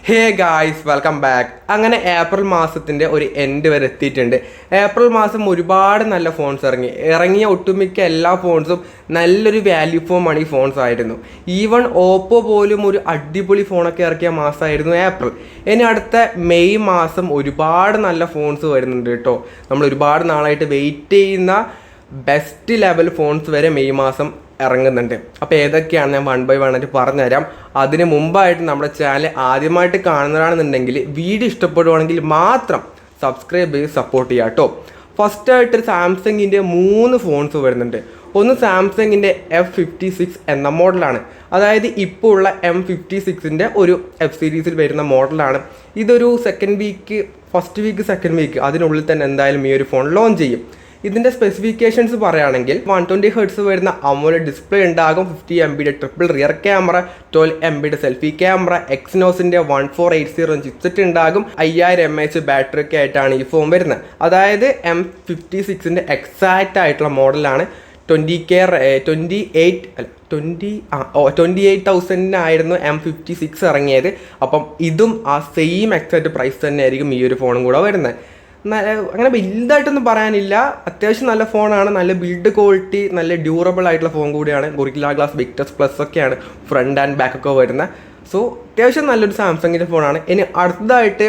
Hey guys welcome back. അങ്ങനെ April മാസത്തിൻ്റെ ഒരു എൻഡ് വരെ എത്തിയിട്ടുണ്ട്. ഏപ്രിൽ മാസം ഒരുപാട് നല്ല ഫോൺസ് ഇറങ്ങിയ ഒട്ടുമിക്ക എല്ലാ ഫോൺസും നല്ലൊരു വാല്യൂ ഫോർ മണി ഫോൺസ് ആയിരുന്നു. ഈവൺ ഓപ്പോ പോലും ഒരു അടിപൊളി ഫോണൊക്കെ ഇറക്കിയ മാസമായിരുന്നു ഏപ്രിൽ. ഇനി അടുത്ത മെയ് മാസം ഒരുപാട് നല്ല ഫോൺസ് വരുന്നുണ്ട് കേട്ടോ. നമ്മൾ ഒരുപാട് നാളായിട്ട് വെയിറ്റ് ചെയ്യുന്ന ബെസ്റ്റ് ലെവൽ ഫോൺസ് വരെ മെയ് മാസം ഇറങ്ങുന്നുണ്ട്. അപ്പോൾ ഏതൊക്കെയാണ് ഞാൻ വൺ ബൈ വൺ ആയിട്ട് പറഞ്ഞുതരാം. അതിന് മുമ്പായിട്ട് നമ്മുടെ ചാനൽ ആദ്യമായിട്ട് കാണുന്നതാണെന്നുണ്ടെങ്കിൽ വീഡിയോ ഇഷ്ടപ്പെടുവാണെങ്കിൽ മാത്രം സബ്സ്ക്രൈബ് ചെയ്ത് സപ്പോർട്ട് ചെയ്യുക കേട്ടോ. ഫസ്റ്റായിട്ട് സാംസങ്ങിൻ്റെ 3 ഫോൺസ് വരുന്നുണ്ട്. ഒന്ന് സാംസങ്ങിൻ്റെ F56 എന്ന മോഡലാണ്. അതായത് ഇപ്പോൾ ഉള്ള M56ൻ്റെ ഒരു F സീരീസിൽ വരുന്ന മോഡലാണ്. ഇതൊരു ഫസ്റ്റ് വീക്ക് സെക്കൻഡ് വീക്ക് അതിനുള്ളിൽ തന്നെ എന്തായാലും ഈ ഒരു ഫോൺ ലോഞ്ച് ചെയ്യും. ഇതിൻ്റെ സ്പെസിഫിക്കേഷൻസ് പറയുകയാണെങ്കിൽ 120 Hz വരുന്ന AMOLED ഡിസ്പ്ലേ ഉണ്ടാകും, 50 MB triple rear camera, 12 MB selfie camera, എക്സിനോസിൻ്റെ 1480 ചിപ്സെറ്റ് ഉണ്ടാകും, 5000 mAh ബാറ്ററി ഒക്കെ ആയിട്ടാണ് ഈ ഫോൺ വരുന്നത്. അതായത് M56ൻ്റെ എക്സാക്റ്റ് ആയിട്ടുള്ള മോഡലാണ്. 28,000 M56 ഇറങ്ങിയത്. അപ്പം ഇതും ആ സെയിം എക്സാക്റ്റ് പ്രൈസ് തന്നെ ആയിരിക്കും ഈ ഒരു ഫോണും കൂടെ വരുന്നത്. അങ്ങനെ വലുതായിട്ടൊന്നും പറയാനില്ല, അത്യാവശ്യം നല്ല ഫോണാണ്. നല്ല ബിൽഡ് ക്വാളിറ്റി, നല്ല ഡ്യൂറബിൾ ആയിട്ടുള്ള ഫോൺ കൂടിയാണ്. ഗൊറില്ല ഗ്ലാസ് വിക്ടസ് പ്ലസ് ഒക്കെയാണ് ഫ്രണ്ട് ആൻഡ് ബാക്ക് ഒക്കെ വരുന്നത്. സോ അത്യാവശ്യം നല്ലൊരു സാംസങ്ങിൻ്റെ ഫോണാണ്. ഇനി അടുത്തതായിട്ട്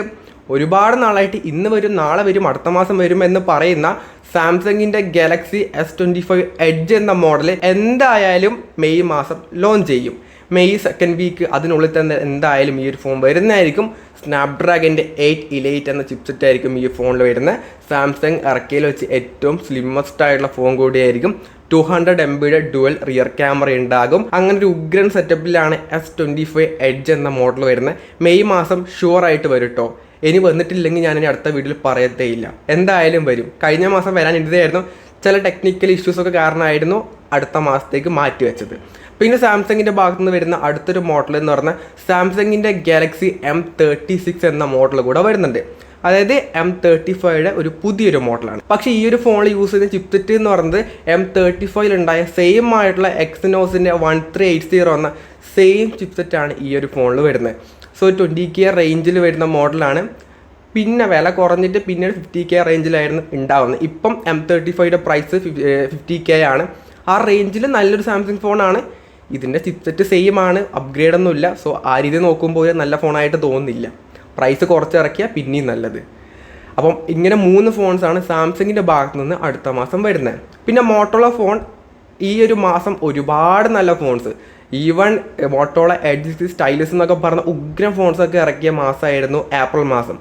ഒരുപാട് നാളായിട്ട് ഇന്ന് വരും, നാളെ വരും, അടുത്ത മാസം വരും എന്ന് പറയുന്ന സാംസങ്ങിൻ്റെ ഗാലക്സി S25 എഡ്ജ് എന്ന മോഡൽ എന്തായാലും മെയ് മാസം ലോഞ്ച് ചെയ്യും. മെയ് സെക്കൻഡ് വീക്ക് അതിനുള്ളിൽ തന്നെ എന്തായാലും ഈ ഒരു ഫോൺ വരുന്നതായിരിക്കും. സ്നാപ്ഡ്രാഗൻ്റെ 8 Elite എന്ന ചിപ്സെറ്റ് ആയിരിക്കും ഈ ഫോണിൽ വരുന്നത്. സാംസങ് ഇറക്കിയിൽ വെച്ച് ഏറ്റവും സ്ലിമ്മസ്റ്റ് ആയിട്ടുള്ള ഫോൺ കൂടിയായിരിക്കും. 200 MB ഡുവൽ റിയർ ക്യാമറ ഉണ്ടാകും. അങ്ങനെ ഒരു ഉഗ്രൻ സെറ്റപ്പിലാണ് S25 എഡ്ജ് എന്ന മോഡൽ വരുന്നത്. മെയ് മാസം ഷുവർ ആയിട്ട് വരും കേട്ടോ. ഇനി വന്നിട്ടില്ലെങ്കിൽ ഞാനിനി അടുത്ത വീഡിയോയിൽ പറയത്തേയില്ല, എന്തായാലും വരും. കഴിഞ്ഞ മാസം വരാനിരുന്നതായിരുന്നു, ചില ടെക്നിക്കൽ ഇഷ്യൂസൊക്കെ കാരണമായിരുന്നു അടുത്ത മാസത്തേക്ക് മാറ്റി വെച്ചത്. പിന്നെ സാംസങ്ങിൻ്റെ ഭാഗത്തു നിന്ന് വരുന്ന അടുത്തൊരു മോഡൽ എന്ന് പറഞ്ഞാൽ സാംസങ്ങിൻ്റെ ഗാലക്സി M36 എന്ന മോഡൽ കൂടെ വരുന്നുണ്ട്. അതായത് M35യുടെ ഒരു പുതിയൊരു മോഡലാണ്. പക്ഷേ ഈ ഒരു ഫോണിൽ യൂസ് ചെയ്യുന്ന ചിപ്സെറ്റ് എന്ന് പറയുന്നത് M35 ഉണ്ടായ സെയിം ആയിട്ടുള്ള എക്സിനോസിൻ്റെ 1380 എന്ന സെയിം ചിപ്സെറ്റാണ് ഈ ഒരു ഫോണിൽ വരുന്നത്. സോ 20K റേഞ്ചിൽ വരുന്ന മോഡലാണ്. പിന്നെ വില കുറഞ്ഞിട്ട് പിന്നീട് 50K റേഞ്ചിലായിരുന്നു ഉണ്ടാവുന്നത്. ഇപ്പം M35യുടെ പ്രൈസ് 50K ആണ്. ആ റേഞ്ചിൽ നല്ലൊരു സാംസങ് ഫോണാണ്. ഇതിൻ്റെ ചിപ്സെറ്റ് സെയിം ആണ്, അപ്ഗ്രേഡ് ഒന്നുമില്ല. സോ ആ രീതി നോക്കുമ്പോൾ നല്ല ഫോണായിട്ട് തോന്നുന്നില്ല. പ്രൈസ് കുറച്ചിറക്കിയാൽ പിന്നെയും നല്ലത്. അപ്പം ഇങ്ങനെ 3 ഫോൺസാണ് സാംസങ്ങിൻ്റെ ഭാഗത്തു നിന്ന് അടുത്ത മാസം വരുന്നത്. പിന്നെ മോട്ടോള ഫോൺ ഈ ഒരു മാസം ഒരുപാട് നല്ല ഫോൺസ്, ഈവൺ മോട്ടോള എഡ്ജ് സ്റ്റൈലിസ് എന്നൊക്കെ പറഞ്ഞ ഉഗ്രം ഫോൺസൊക്കെ ഇറക്കിയ മാസമായിരുന്നു ഏപ്രിൽ മാസം.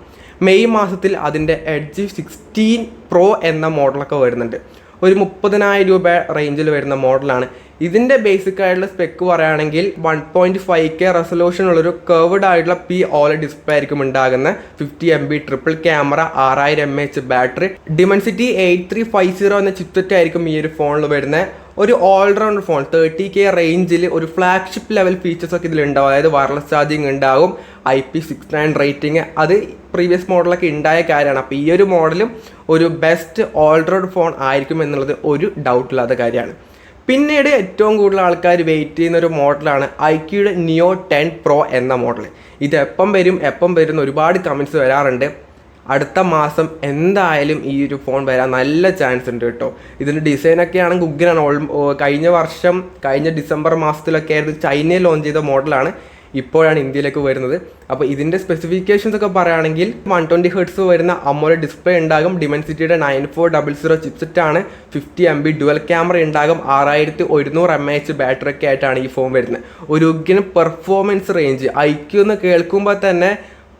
മെയ് മാസത്തിൽ അതിൻ്റെ എഡ്ജ് 16 Pro എന്ന മോഡലൊക്കെ വരുന്നുണ്ട്. ഒരു 30,000 രൂപ റേഞ്ചിൽ വരുന്ന മോഡലാണ്. ഇതിൻ്റെ ബേസിക് ആയിട്ടുള്ള സ്പെക്ക് പറയുകയാണെങ്കിൽ 1.5K റെസൊല്യൂഷൻ ഉള്ളൊരു കർവ്ഡ് ആയിട്ടുള്ള OLED ഡിസ്പ്ലേ ആയിരിക്കും ഉണ്ടാകുന്നത്. 50 MB triple camera, 6000 mAh battery, Dimensity 8350 എന്ന ചിപ്സെറ്റ് ആയിരിക്കും ഈ ഒരു ഫോണിൽ വരുന്നത്. ഒരു ഓൾറൗണ്ട് ഫോൺ 30K റേഞ്ചിൽ ഒരു ഫ്ലാഗ്ഷിപ്പ് ലെവൽ ഫീച്ചേഴ്സ് ഒക്കെ ഇതിലുണ്ടാവും. അതായത് വയർലെസ് ചാർജിങ് ഉണ്ടാകും, IP69 റേറ്റിംഗ്. അത് പ്രീവിയസ് മോഡലൊക്കെ ഉണ്ടായ കാര്യമാണ്. അപ്പോൾ ഈ ഒരു മോഡലും ഒരു ബെസ്റ്റ് ഓൾറൗണ്ട് ഫോൺ ആയിരിക്കും എന്നുള്ളത് ഒരു ഡൗട്ടില്ലാത്ത കാര്യമാണ്. പിന്നീട് ഏറ്റവും കൂടുതൽ ആൾക്കാർ വെയിറ്റ് ചെയ്യുന്ന ഒരു മോഡലാണ് iQOOയുടെ Neo 10 Pro എന്ന മോഡൽ. ഇത് എപ്പം വരും ഒരുപാട് കമൻറ്റ്സ് വരാറുണ്ട്. അടുത്ത മാസം എന്തായാലും ഈ ഒരു ഫോൺ വരാൻ നല്ല ചാൻസ് ഉണ്ട് കേട്ടോ. ഇതിൻ്റെ ഡിസൈനൊക്കെ ആണെങ്കിൽ ഉഗ്രനാണ്. കഴിഞ്ഞ ഡിസംബർ മാസത്തിലൊക്കെ ആയിരുന്നു ചൈനയിൽ ലോഞ്ച് ചെയ്ത മോഡലാണ്. ഇപ്പോഴാണ് ഇന്ത്യയിലേക്ക് വരുന്നത്. അപ്പോൾ ഇതിൻ്റെ സ്പെസിഫിക്കേഷൻസ് ഒക്കെ പറയുകയാണെങ്കിൽ 120 Hz വരുന്ന AMOLED ഡിസ്പ്ലേ ഉണ്ടാകും, Dimensityയുടെ 9400 ചിപ്സെറ്റാണ്, 50 MB ഡുവൽ ക്യാമറ ഉണ്ടാകും, 6100 mAh ബാറ്ററി ഒക്കെ ആയിട്ടാണ് ഈ ഫോൺ വരുന്നത്. ഒരു ഉഗ്രൻ പെർഫോമൻസ് റേഞ്ച്. iQ എന്ന് കേൾക്കുമ്പോൾ തന്നെ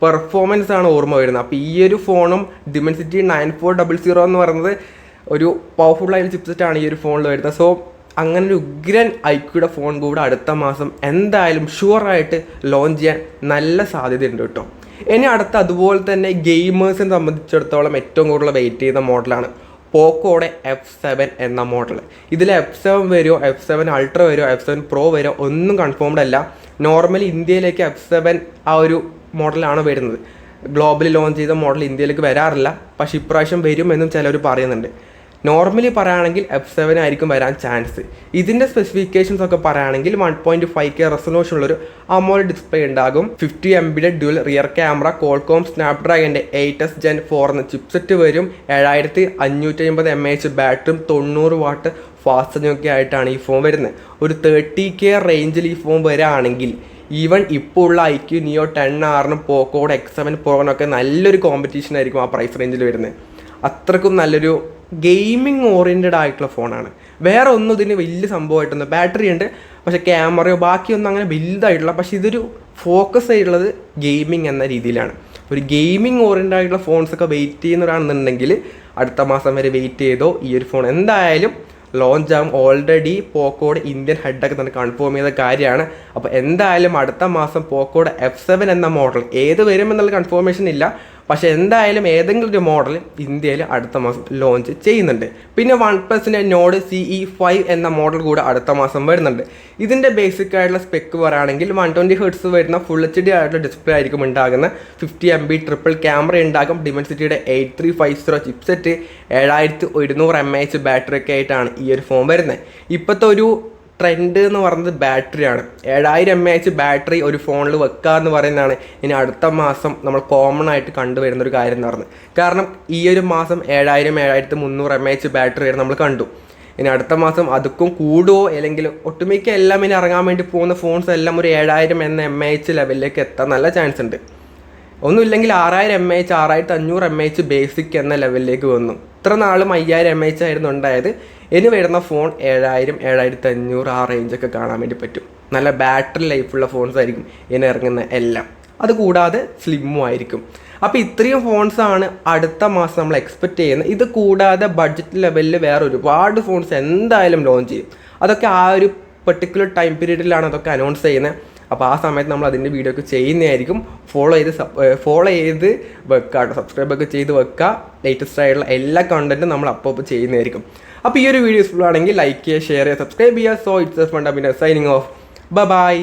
പെർഫോമൻസ് ആണ് ഓർമ്മ വരുന്നത്. അപ്പോൾ ഈ ഒരു ഫോണും Dimensity 9400 എന്ന് പറയുന്നത് ഒരു പവർഫുള്ളായ ചിപ്സെറ്റാണ് ഈ ഒരു ഫോണിൽ വരുന്നത്. സോ അങ്ങനെ ഒരു ഉഗ്രൻ iQOOയുടെ ഫോൺ കൂടെ അടുത്ത മാസം എന്തായാലും ഷുവറായിട്ട് ലോഞ്ച് ചെയ്യാൻ നല്ല സാധ്യതയുണ്ട് കേട്ടോ. ഇനി അടുത്ത അതുപോലെ തന്നെ ഗെയിമേഴ്സിനെ സംബന്ധിച്ചിടത്തോളം ഏറ്റവും കൂടുതൽ വെയിറ്റ് ചെയ്യുന്ന മോഡലാണ് പോക്കോയുടെ F7 എന്ന മോഡൽ. ഇതിൽ F7 വരുമോ, F7 Ultra വരുമോ, F7 Pro വരുമോ ഒന്നും കൺഫേംഡ് അല്ല. നോർമലി ഇന്ത്യയിലേക്ക് F7 ആ ഒരു മോഡലാണ് വരുന്നത്. ഗ്ലോബലി ലോഞ്ച് ചെയ്ത മോഡൽ ഇന്ത്യയിലേക്ക് വരാറില്ല. പക്ഷേ ഇപ്രാവശ്യം വരുമെന്നും ചിലർ പറയുന്നുണ്ട്. നോർമലി പറയുകയാണെങ്കിൽ F7 ആയിരിക്കും വരാൻ ചാൻസ്. ഇതിൻ്റെ സ്പെസിഫിക്കേഷൻസ് ഒക്കെ പറയുകയാണെങ്കിൽ 1.5K റെസൊല്യൂഷനുള്ളൊരു AMOLED ഡിസ്പ്ലേ ഉണ്ടാകും, 50 MB dual rear camera, Qualcomm Snapdragonൻ്റെ 8S Gen 4 എന്ന ചിപ്സെറ്റ് വരും, 7550 mAh ബാറ്ററിയും 90 വാട്ട് ഫാസ്റ്റ് ചാർജിങ്ങൊക്കെ ആയിട്ടാണ് ഈ ഫോൺ വരുന്നത്. ഒരു 30K റേഞ്ചിൽ ഈ ഫോൺ വരികയാണെങ്കിൽ ഈവൻ ഇപ്പോൾ ഉള്ള IQ Neo 10R പോക്കോയുടെ X7 Pro-നൊക്കെ നല്ലൊരു കോമ്പറ്റീഷൻ ആയിരിക്കും ആ പ്രൈസ് റേഞ്ചിൽ വരുന്നത്. അത്രക്കും നല്ലൊരു ഗെയിമിംഗ് ഓറിയൻറ്റഡ് ആയിട്ടുള്ള ഫോണാണ്. വേറെ ഒന്നും ഇതിന് വലിയ സംഭവമായിട്ടൊന്നും, ബാറ്ററി ഉണ്ട് പക്ഷേ ക്യാമറയോ ബാക്കിയൊന്നും അങ്ങനെ വലുതായിട്ടുള്ള, പക്ഷേ ഇതൊരു ഫോക്കസ് ആയിട്ടുള്ളത് ഗെയിമിംഗ് എന്ന രീതിയിലാണ്. ഒരു ഗെയിമിംഗ് ഓറിയൻറ്റഡ് ആയിട്ടുള്ള ഫോൺസൊക്കെ വെയിറ്റ് ചെയ്യുന്നവരാണെന്നുണ്ടെങ്കിൽ അടുത്ത മാസം വരെ വെയിറ്റ് ചെയ്തോ, ഈ ഒരു ഫോൺ എന്തായാലും ലോഞ്ച് ആകും. ഓൾറെഡി പോക്കോയുടെ ഇന്ത്യൻ ഹെഡൊക്കെ തന്നെ കൺഫേം ചെയ്ത കാര്യമാണ്. അപ്പോൾ എന്തായാലും അടുത്ത മാസം പോക്കോയുടെ F7 എന്ന മോഡൽ ഏത് വരുമെന്നുള്ള കൺഫർമേഷൻ ഇല്ല, പക്ഷേ എന്തായാലും ഏതെങ്കിലും ഒരു മോഡൽ ഇന്ത്യയിൽ അടുത്ത മാസം ലോഞ്ച് ചെയ്യുന്നുണ്ട്. പിന്നെ OnePlusൻ്റെ Nord CE5 എന്ന മോഡൽ കൂടെ അടുത്ത മാസം വരുന്നുണ്ട്. ഇതിൻ്റെ ബേസിക് ആയിട്ടുള്ള സ്പെക്ക് പറയുകയാണെങ്കിൽ 120 Hz വരുന്ന ഫുൾ HD ആയിട്ടുള്ള ഡിസ്പ്ലേ ആയിരിക്കും ഉണ്ടാകുന്ന, 50 MB ട്രിപ്പിൾ ക്യാമറ ഉണ്ടാകും, Dimensityയുടെ 8350 ചിപ്സെറ്റ്, 7100 mAh ബാറ്ററി ഒക്കെ ആയിട്ടാണ് ഈ ഒരു ഫോൺ വരുന്നത്. ഇപ്പോഴത്തെ ഒരു ട്രെൻഡ് എന്ന് പറയുന്നത് ബാറ്ററിയാണ്. 7000 mAh ബാറ്ററി ഒരു ഫോണിൽ വെക്കുക എന്ന് പറയുന്നതാണ് ഇനി അടുത്ത മാസം നമ്മൾ കോമൺ ആയിട്ട് കണ്ടുവരുന്നൊരു കാര്യം എന്ന് പറയുന്നത്. കാരണം ഈ ഒരു മാസം 7300 mAh ബാറ്ററി വരെ നമ്മൾ കണ്ടു. ഇനി അടുത്ത മാസം അതുക്കും കൂടുമോ, അല്ലെങ്കിൽ ഒട്ടുമിക്ക എല്ലാം ഇനി ഇറങ്ങാൻ വേണ്ടി പോകുന്ന ഫോൺസ് എല്ലാം ഒരു 7000 mAh ലെവലിലേക്ക് എത്താൻ നല്ല ചാൻസ് ഉണ്ട്. ഒന്നുമില്ലെങ്കിൽ 6000 mAh 6500 mAh ബേസിക് എന്ന ലെവലിലേക്ക് വന്നു. ഇത്ര നാളും 5000 mAh ആയിരുന്നു ഉണ്ടായത്. ഇനി വരുന്ന ഫോൺ 7000 7500 ആ റേഞ്ചൊക്കെ കാണാൻ വേണ്ടി പറ്റും. നല്ല ബാറ്ററി ലൈഫുള്ള ഫോൺസ് ആയിരിക്കും ഇനി ഇറങ്ങുന്ന എല്ലാം. അതുകൂടാതെ സ്ലിമ്മും ആയിരിക്കും. അപ്പോൾ ഇത്രയും ഫോൺസാണ് അടുത്ത മാസം നമ്മൾ എക്സ്പെക്റ്റ് ചെയ്യുന്നത്. ഇത് കൂടാതെ ബഡ്ജറ്റ് ലെവലിൽ വേറെ ഒരുപാട് ഫോൺസ് എന്തായാലും ലോഞ്ച് ചെയ്യും. അതൊക്കെ ആ ഒരു പെർട്ടിക്കുലർ ടൈം പീരീഡിലാണ് അതൊക്കെ അനൗൺസ് ചെയ്യുന്നത്. അപ്പോൾ ആ സമയത്ത് നമ്മൾ അതിൻ്റെ വീഡിയോ ഒക്കെ ചെയ്യുന്നതായിരിക്കും. ഫോളോ ചെയ്ത് വെക്കുക കേട്ടോ, സബ്സ്ക്രൈബൊക്കെ ചെയ്ത് വെക്കുക. ലേറ്റസ്റ്റ് ആയിട്ടുള്ള എല്ലാ കണ്ടൻറ്റും നമ്മൾ അപ്പോൾ ചെയ്യുന്നതായിരിക്കും. അപ്പോൾ ഈ ഒരു വീഡിയോ യൂസ്ഫുൾ ആണെങ്കിൽ ലൈക്ക് ചെയ്യുക, ഷെയർ ചെയ്യുക, സബ്സ്ക്രൈബ് ചെയ്യുക. So it's fund signing off. By.